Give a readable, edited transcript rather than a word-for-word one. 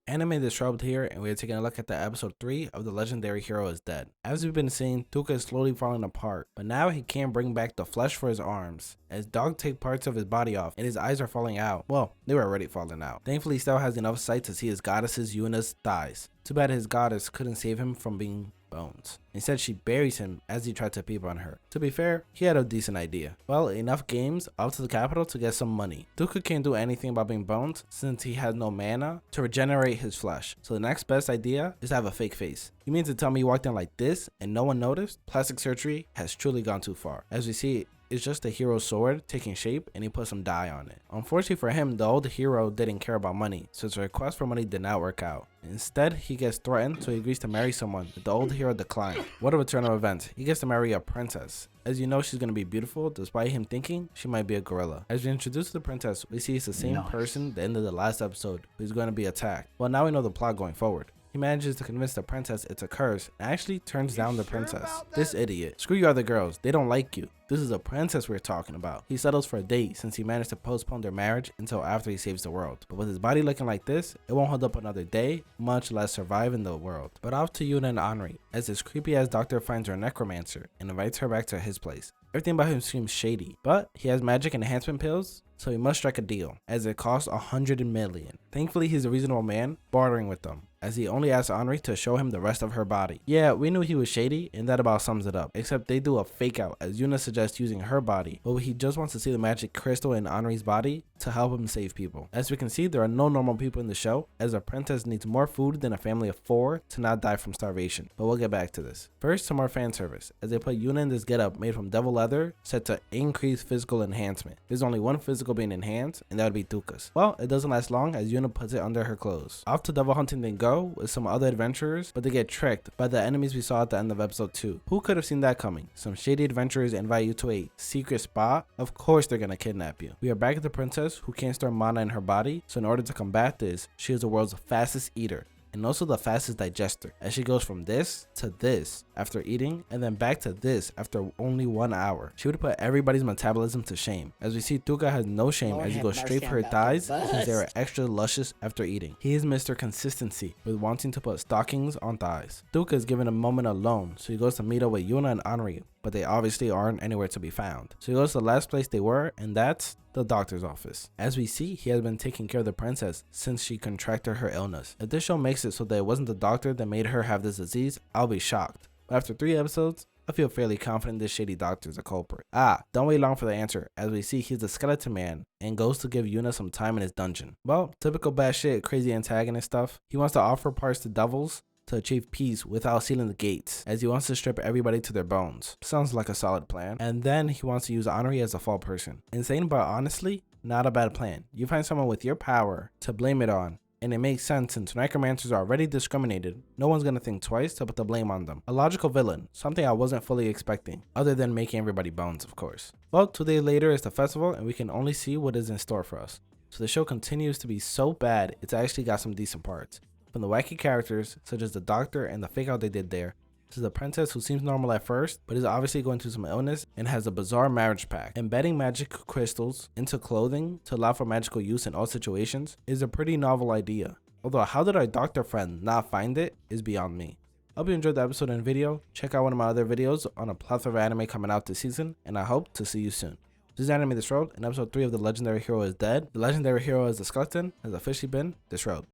Anime Disrobed here, and we are taking a look at the episode 3 of The Legendary Hero is Dead. As we've been seeing, Tuca is slowly falling apart, but now he can't bring back the flesh for his arms, as Dog take parts of his body off and his eyes are falling out. Well, they were already falling out. Thankfully, he still has enough sight to see his goddess's Yuna's thighs. Too bad his goddess couldn't save him from being bones. Instead, she buries him as he tried to peep on her. To be fair, he had a decent idea. Well, enough games, up to the capital to get some money. Tuca can't do anything about being bones since he has no mana to regenerate his flesh. So the next best idea is to have a fake face. You mean to tell me he walked in like this and no one noticed? Plastic surgery has truly gone too far. As we see, it's just a hero's sword taking shape and he put some dye on it. Unfortunately for him, the old hero didn't care about money, so his request for money did not work out. Instead, he gets threatened, so he agrees to marry someone that the old hero declined. What a return of events. He gets to marry a princess. As you know, she's going to be beautiful, despite him thinking she might be a gorilla. As we introduce the princess, we see it's the same person at the end of the last episode who's going to be attacked. Well, now we know the plot going forward. He manages to convince the princess it's a curse and actually turns down the princess. This idiot. Screw you other girls, they don't like you. This is a princess we're talking about. He settles for a date since he managed to postpone their marriage until after he saves the world. But with his body looking like this, it won't hold up another day, much less survive in the world. But off to Yuna and Anri, as this creepy ass doctor finds her necromancer and invites her back to his place. Everything about him seems shady, but he has magic enhancement pills, so he must strike a deal, as it costs 100 million. Thankfully, he's a reasonable man, bartering with them, as he only asks Anri to show him the rest of her body. Yeah, we knew he was shady, and that about sums it up, except they do a fake out, as Yuna suggests using her body, but he just wants to see the magic crystal in Anri's body to help him save people. As we can see, there are no normal people in the show, as a princess needs more food than a family of 4 to not die from starvation, but we'll get back to this. First, some more fan service, as they put Yuna in this getup made from devil leather, set to increase physical enhancement. There's only one physical being enhanced, and that would be Tuca's. Well, it doesn't last long, as Yuna puts it under her clothes. Off to devil hunting they go with some other adventurers, but they get tricked by the enemies we saw at the end of episode 2. Who could have seen that coming? Some shady adventurers invite you to a secret spot. Of course they're gonna kidnap you. We are back at the princess who can't store mana in her body, so in order to combat this, she is the world's fastest eater and also the fastest digester, as she goes from this to this after eating and then back to this after only 1 hour. She would put everybody's metabolism to shame. As we see, Tuca has no shame as he goes straight for her thighs since they are extra luscious after eating. He is Mr. Consistency with wanting to put stockings on thighs. Tuca is given a moment alone, so he goes to meet up with Yuna and Anri, but they obviously aren't anywhere to be found. So he goes to the last place they were, and that's the doctor's office. As we see, he has been taking care of the princess since she contracted her illness. If this show makes it so that it wasn't the doctor that made her have this disease, I'll be shocked. But after 3 episodes, I feel fairly confident this shady doctor is a culprit. Don't wait long for the answer, as we see he's a skeleton man and goes to give Yuna some time in his dungeon. Well, typical bad shit, crazy antagonist stuff. He wants to offer parts to devils to achieve peace without sealing the gates, as he wants to strip everybody to their bones. Sounds like a solid plan. And then he wants to use Anri as a fall person. Insane, but honestly, not a bad plan. You find someone with your power to blame it on, and it makes sense since necromancers are already discriminated. No one's gonna think twice to put the blame on them. A logical villain, something I wasn't fully expecting, other than making everybody bones, of course. Well, 2 days later is the festival, and we can only see what is in store for us. So the show continues to be so bad, it's actually got some decent parts. From the wacky characters, such as the doctor and the fake out they did there, to the princess who seems normal at first, but is obviously going through some illness and has a bizarre marriage pact. Embedding magic crystals into clothing to allow for magical use in all situations is a pretty novel idea. Although how did our doctor friend not find it is beyond me. I hope you enjoyed the episode and video. Check out one of my other videos on a plethora of anime coming out this season, and I hope to see you soon. This is Anime Disrobed, and episode 3 of The Legendary Hero is Dead. The Legendary Hero is the skeleton has officially been disrobed.